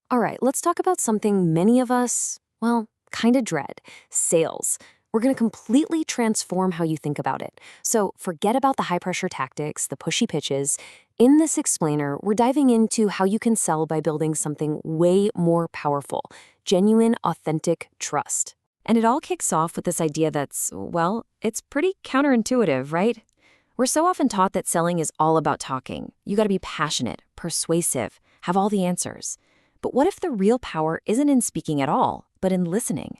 All right, let's talk about something many of us, well, kind of dread: sales. We're going to completely transform how you think about it. So forget about the high pressure tactics, the pushy pitches. In this explainer, we're diving into how you can sell by building something way more powerful: genuine, authentic trust. And it all kicks off with this idea that's, well, it's pretty counterintuitive, right? We're so often taught that selling is all about talking. You got to be passionate, persuasive, have all the answers. But what if the real power isn't in speaking at all, but in listening?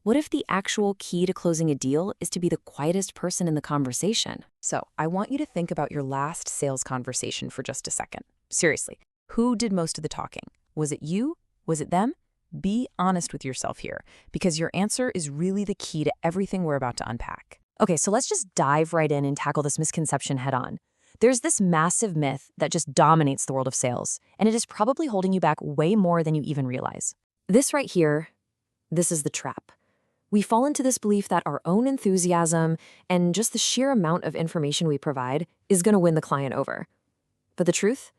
What if the actual key to closing a deal is to be the quietest person in the conversation? So, I want you to think about your last sales conversation for just a second. Seriously, who did most of the talking? Was it you? Was it them? Be honest with yourself here, because your answer is really the key to everything we're about to unpack. Okay, so let's just dive right in and tackle this misconception head on. There's this massive myth that just dominates the world of sales, and it is probably holding you back way more than you even realize. This right here, this is the trap. We fall into this belief that our own enthusiasm and just the sheer amount of information we provide is going to win the client over. But the truth?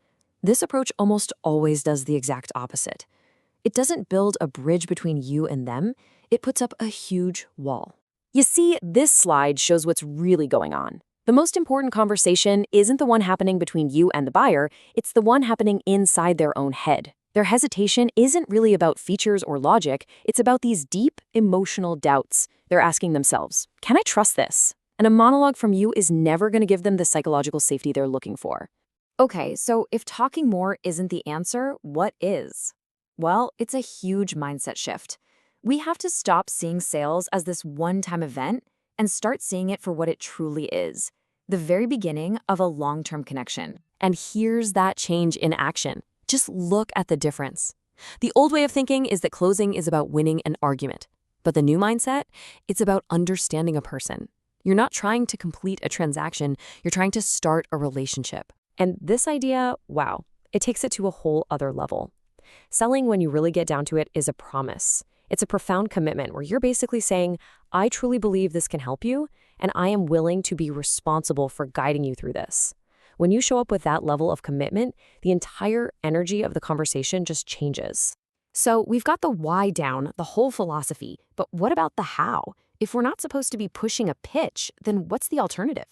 This approach almost always does the exact opposite. It doesn't build a bridge between you and them, it puts up a huge wall. You see, this slide shows what's really going on. The most important conversation isn't the one happening between you and the buyer, it's the one happening inside their own head. Their hesitation isn't really about features or logic, it's about these deep, emotional doubts. They're asking themselves, can I trust this? And a monologue from you is never going to give them the psychological safety they're looking for. Okay, so if talking more isn't the answer, what is? Well, it's a huge mindset shift. We have to stop seeing sales as this one-time event and start seeing it for what it truly is: the very beginning of a long-term connection. And here's that change in action. Just look at the difference. The old way of thinking is that closing is about winning an argument. But the new mindset, it's about understanding a person. You're not trying to complete a transaction, you're trying to start a relationship. And this idea, wow, it takes it to a whole other level. Selling, when you really get down to it, is a promise. It's a profound commitment where you're basically saying, I truly believe this can help you, and I am willing to be responsible for guiding you through this. When you show up with that level of commitment, the entire energy of the conversation just changes. So we've got the why down, the whole philosophy, but what about the how? If we're not supposed to be pushing a pitch, then what's the alternative?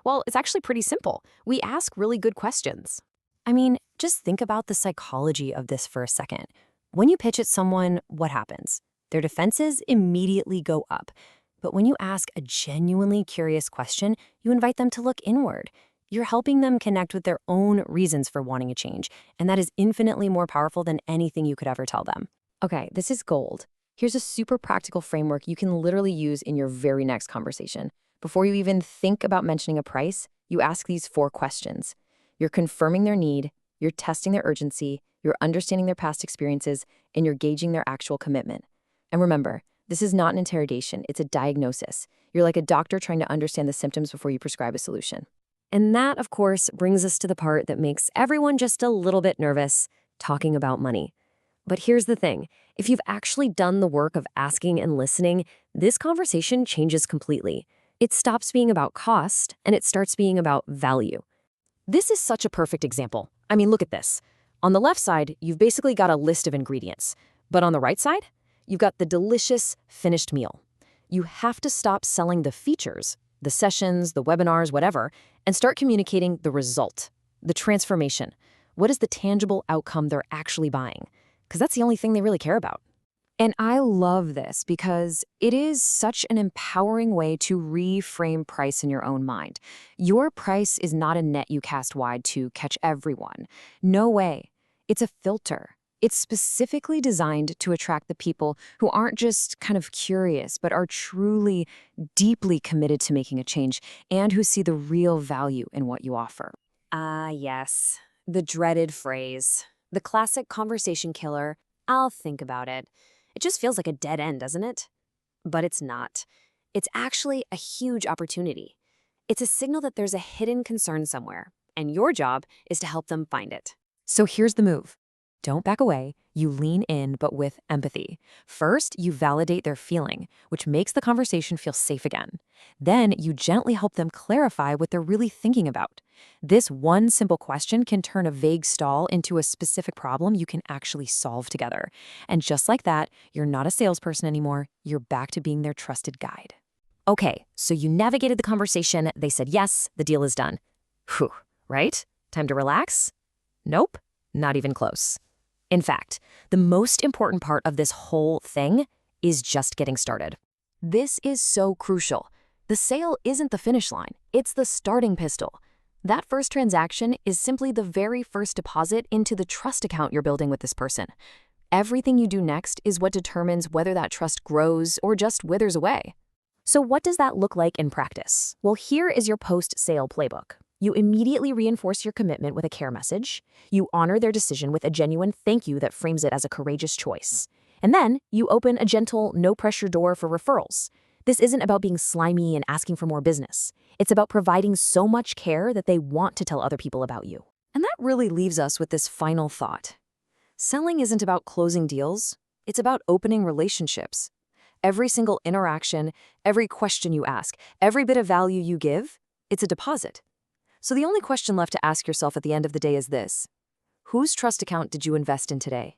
Well, it's actually pretty simple. We ask really good questions. I mean, just think about the psychology of this for a second. When you pitch at someone, what happens? Their defenses immediately go up. But when you ask a genuinely curious question, you invite them to look inward. You're helping them connect with their own reasons for wanting a change, and that is infinitely more powerful than anything you could ever tell them. Okay, this is gold. Here's a super practical framework you can literally use in your very next conversation. Before you even think about mentioning a price, you ask these 4 questions. You're confirming their need, you're testing their urgency, you're understanding their past experiences, and you're gauging their actual commitment. And remember, this is not an interrogation, it's a diagnosis. You're like a doctor trying to understand the symptoms before you prescribe a solution. And that, of course, brings us to the part that makes everyone just a little bit nervous: talking about money. But here's the thing. If you've actually done the work of asking and listening, this conversation changes completely. It stops being about cost, and it starts being about value. This is such a perfect example. I mean, look at this. On the left side, you've basically got a list of ingredients. But on the right side, you've got the delicious, finished meal. You have to stop selling the features, the sessions, the webinars, whatever, and start communicating the result, the transformation. What is the tangible outcome they're actually buying? Because that's the only thing they really care about. And I love this because it is such an empowering way to reframe price in your own mind. Your price is not a net you cast wide to catch everyone. No way. It's a filter. It's specifically designed to attract the people who aren't just kind of curious, but are truly, deeply committed to making a change and who see the real value in what you offer. Ah, yes. The dreaded phrase. The classic conversation killer: I'll think about it. It just feels like a dead end, doesn't it? But it's not. It's actually a huge opportunity. It's a signal that there's a hidden concern somewhere, and your job is to help them find it. So here's the move. Don't back away. You lean in, but with empathy. First, you validate their feeling, which makes the conversation feel safe again. Then, you gently help them clarify what they're really thinking about. This one simple question can turn a vague stall into a specific problem you can actually solve together. And just like that, you're not a salesperson anymore. You're back to being their trusted guide. Okay, so you navigated the conversation. They said yes, the deal is done. Whew, right? Time to relax? Nope, not even close. In fact, the most important part of this whole thing is just getting started. This is so crucial. The sale isn't the finish line, it's the starting pistol. That first transaction is simply the very first deposit into the trust account you're building with this person. Everything you do next is what determines whether that trust grows or just withers away. So what does that look like in practice? Well, here is your post-sale playbook. You immediately reinforce your commitment with a care message. You honor their decision with a genuine thank you that frames it as a courageous choice. And then you open a gentle, no-pressure door for referrals. This isn't about being slimy and asking for more business. It's about providing so much care that they want to tell other people about you. And that really leaves us with this final thought. Selling isn't about closing deals. It's about opening relationships. Every single interaction, every question you ask, every bit of value you give, it's a deposit. So the only question left to ask yourself at the end of the day is this: whose trust account did you invest in today?